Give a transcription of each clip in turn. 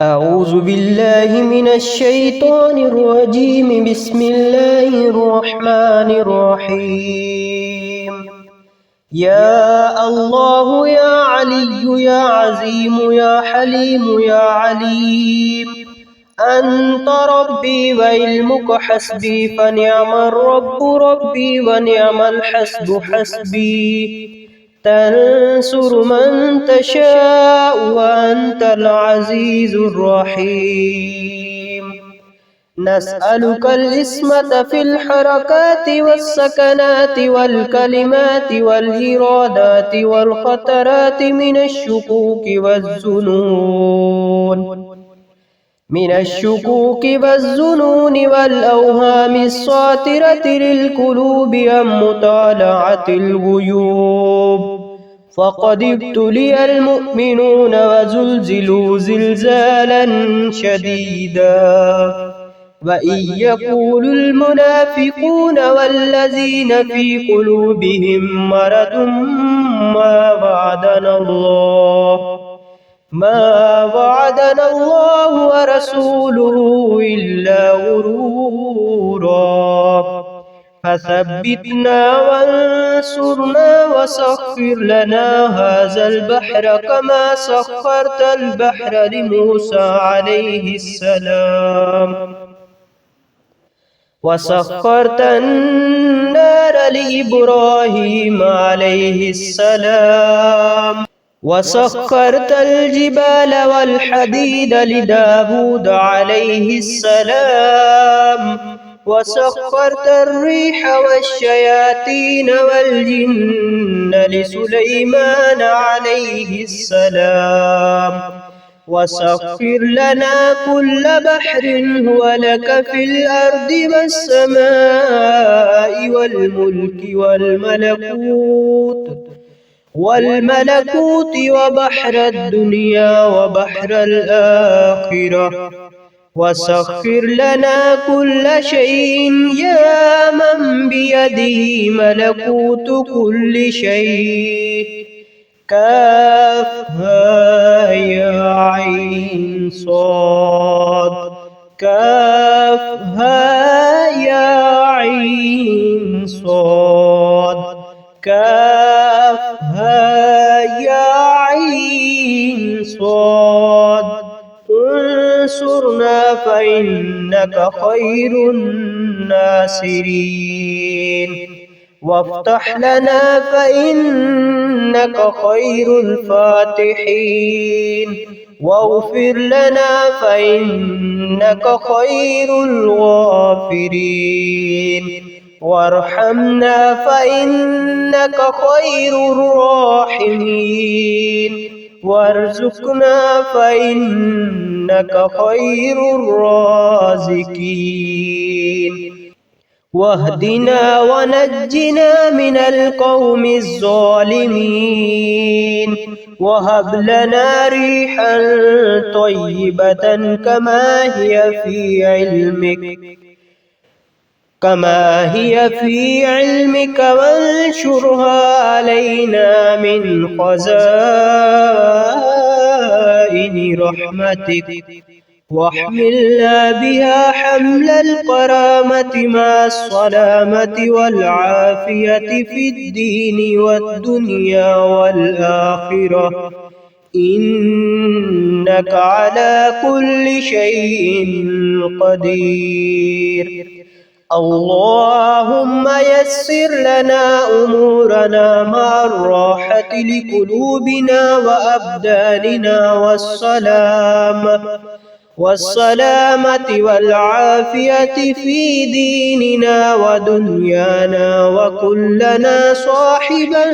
أعوذ بالله من الشيطان الرجيم. بسم الله الرحمن الرحيم. يا الله يا علي يا عظيم يا حليم يا عليم، أنت ربي وعلمك حسبي، فنعم الرب ربي ونعم الحسب حسبي. تنصر من تشاء وأنت العزيز الرحيم. نسألك الإسمة في الحركات والسكنات والكلمات والإرادات والخطرات من الشكوك والظنون والأوهام الساطرة للقلوب عن مطالعة الغيوب. فقد ابتلي المؤمنون وزلزلوا زلزالا شديدا. وإذ يقول المنافقون والذين في قلوبهم مرض ما وعدنا الله ورسوله إلا غرورا. فثبتنا وانصرنا وسخر لنا هذا البحر كما سخرت البحر لموسى عليه السلام، وسخرت النار لإبراهيم عليه السلام، وسخرت الجبال والحديد لداود عليه السلام، وسخرت الريح والشياطين والجن لسليمان عليه السلام. وسخر لنا كل بحر هو لك في الأرض والسماء والملك والملكوت وبحر الدنيا وبحر الآخرة. وسخر لنا كل شيء يا من بيده ملكوت كل شيء. كافها يا عين صاد، كافها يا عين صاد، كافها يا عين صاد. انصرنا فإنك خير الناصرين، وافتح لنا فإنك خير الفاتحين، واغفر لنا فإنك خير الغافرين، وارحمنا فإنك خير الراحمين، وارزقنا فإنك خير الرازقين. واهدنا ونجنا من القوم الظالمين، وهب لنا ريحا طيبة كما هي في علمك، وانشرها علينا من خزائن رحمتك، واحملنا بها حمل الكرامة مع السلامة والعافية في الدين والدنيا والآخرة، إنك على كل شيء قدير. اللهم يسر لنا أمورنا مع الراحة لقلوبنا وأبداننا والسلامة والعافية في ديننا ودنيانا، وكلنا صاحبا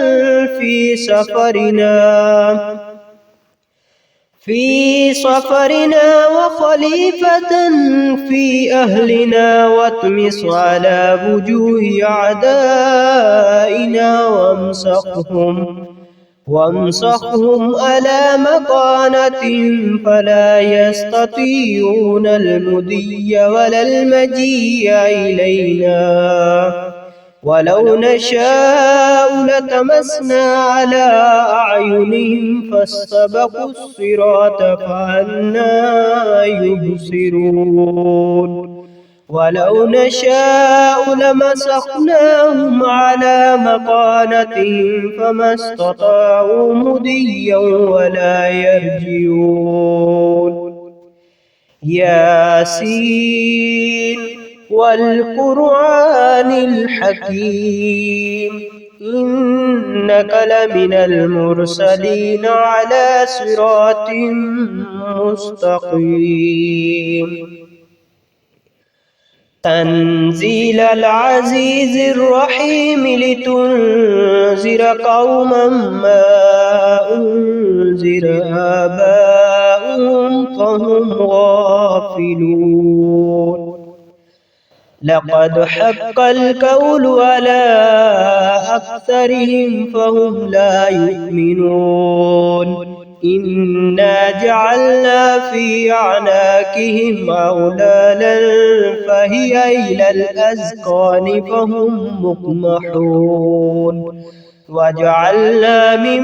في سفرنا وخليفة في أهلنا، واطمس على وجوه أعدائنا وامسخهم على مكانة فلا يستطيعون المضي ولا المجيء إلينا. ولو نشاء لطمسنا على أعينهم فاستبقوا الصراط فأنى يبصرون ولو نشاء لمسخناهم على مكانتهم فما استطاعوا مضيا ولا يرجعون ياسين والقرآن الحكيم إنك لمن المرسلين على صراط مستقيم تنزيل العزيز الرحيم لتنذر قوما ما أنذر آباؤهم فهم غافلون لقد حق القول على أكثرهم فهم لا يؤمنون إنا جعلنا في أعناقهم أغلالا فهي إلى الأذقان فهم مقمحون وجعلنا من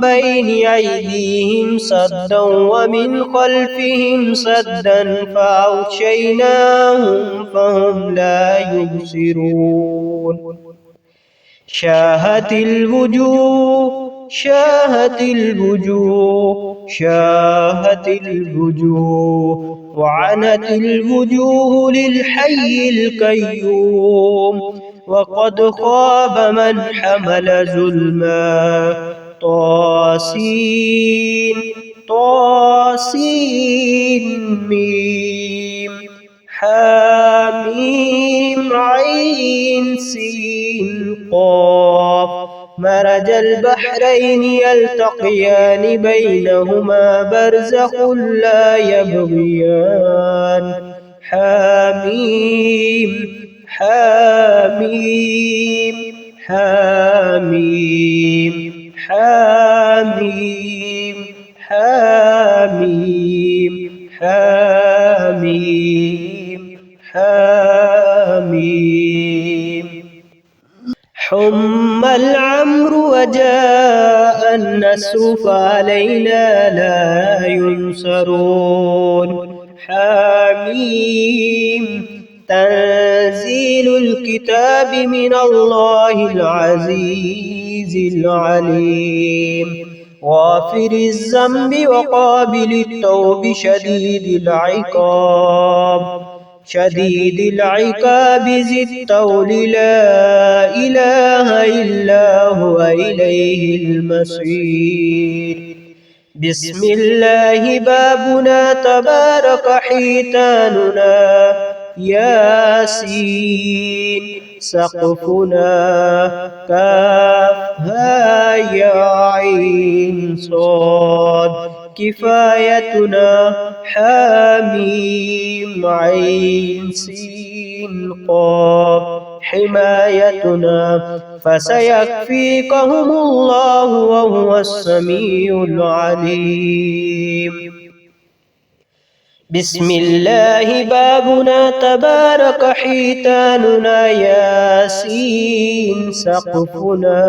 بين أيديهم سدا ومن خلفهم سدا فأغشيناهم فهم لا يبصرون شاهت الوجوه وعنت الوجوه للحي القيوم وقد خاب من حمل ظلما طاسين ميم حاميم عين سين قاف مرج البحرين يلتقيان بينهما برزخ لا يبغيان حاميم حاميم حاميم حاميم حاميم حاميم حاميم حم العمر وجاء النسر فعلينا لا ينصرون حاميم تنزيل الكتاب من الله العزيز العليم غافر الذنب وقابل التوب شديد العقاب ذي الطول لا إله إلا هو إليه المصير بسم الله بابنا تبارك حيتاننا ياسين سقفنا كافها يا عين صاد كفايتنا حاميم عين سين قاف حمايتنا فسيكفيكهم الله وهو السميع العليم بسم الله بابنا تبارك حيتاننا ياسين سقفنا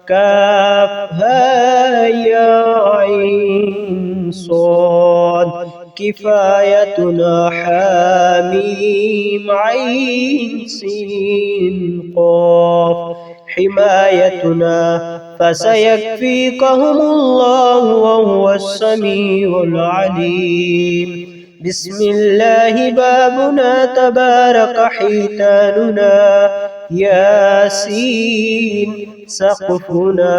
كافها يا عين صاد كفايتنا حاميم عين سين قاف حمايتنا فسيكفيكهم الله وهو السميع العليم بسم الله بابنا تبارك حيتاننا ياسين سقفنا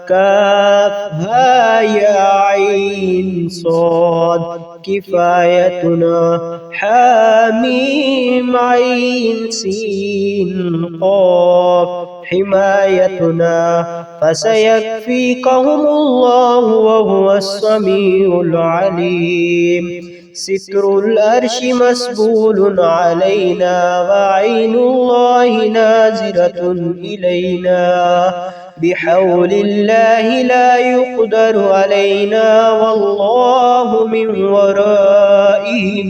كافها يا عين صاد كفايتنا حاميم عين سين قاف حمايتنا فسيكفيكهم الله وهو السميع العليم ستر الأرش مسبول علينا وعين الله نازرة إلينا بحول الله لا يقدر علينا والله من ورائهم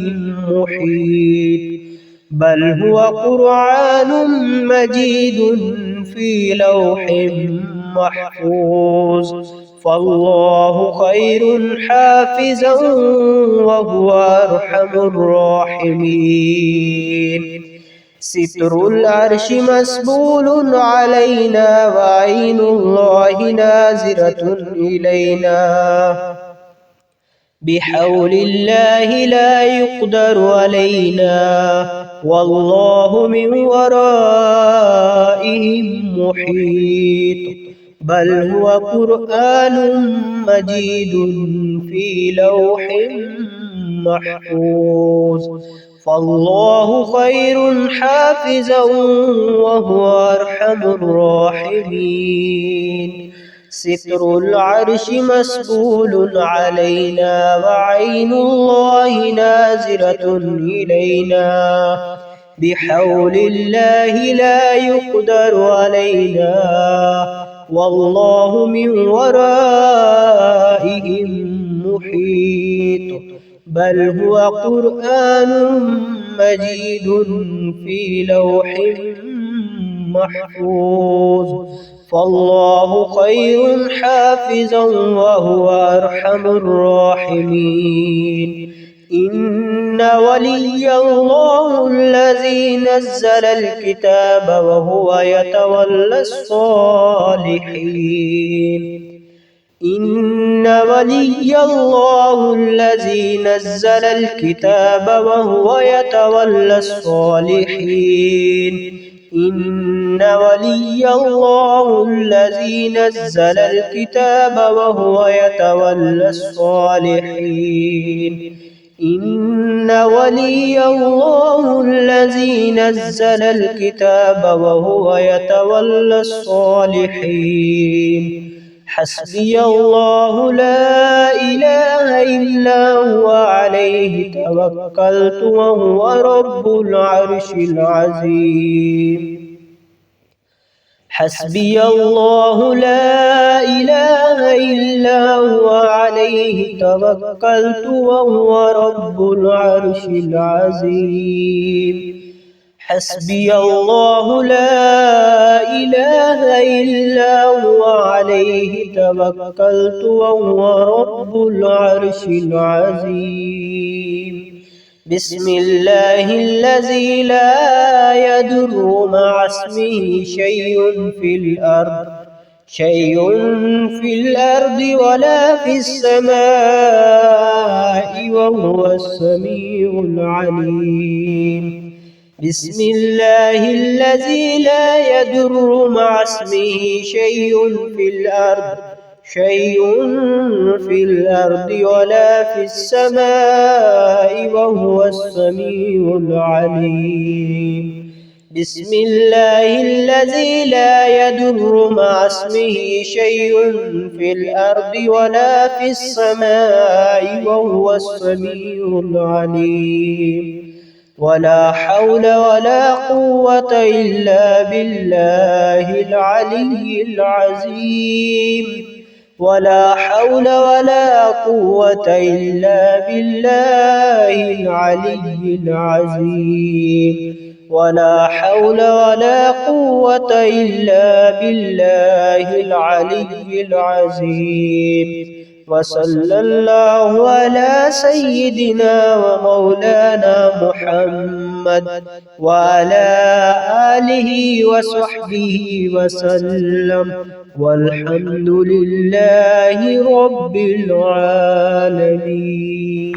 محيط بل هو قرآن مجيد في لوح محفوظ فالله خير حافظا وهو أرحم الراحمين. ستر العرش مسبول علينا وعين الله نازرة إلينا، بحول الله لا يقدر علينا، والله من ورائهم محيط. بل هو قرآن مجيد في لوح محفوظ. فالله خير حافظا وهو أرحم الراحمين. ستر العرش مسبول علينا وعين الله نازرة إلينا، بحول الله لا يقدر علينا، والله من ورائهم محيط. بل هو قرآن مجيد في لوح محفوظ. فالله خير حافظا وهو أرحم الراحمين. إن ولي الله الذي نزل الكتاب وهو يتولى الصالحين. إن ولي الله الذي نزل الكتاب وهو يتولى الصالحين. إن ولي الله الذي نزل الكتاب وهو يتولى الصالحين. إن ولي الله الذي نزل الكتاب وهو يتولى الصالحين. حسبي الله لا إله إلا هو عليه توكلت وهو رب العرش العظيم. حسبي الله لا إله إلا هو عليه توكلت وهو رب العرش العظيم. حسبي الله لا إله إلا هو عليه توكلت وهو رب العرش العظيم. بسم الله الذي لا يضر مع اسمه شيء في الأرض ولا في السماء وهو السميع العليم. بسم الله الذي لا يضر مع اسمه شيء في الأرض ولا في السماء وهو السميع العليم. بسم الله الذي لا يضر مع اسمه شيء في الأرض ولا في السماء وهو السميع العليم. ولا حول ولا قوة إلا بالله العلي العظيم. ولا حول ولا قوة إلا بالله العلي العظيم. ولا حول ولا قوة إلا بالله العلي العظيم. وصلى الله على سيدنا ومولانا محمد وعلى آله وصحبه وسلم، والحمد لله رب العالمين.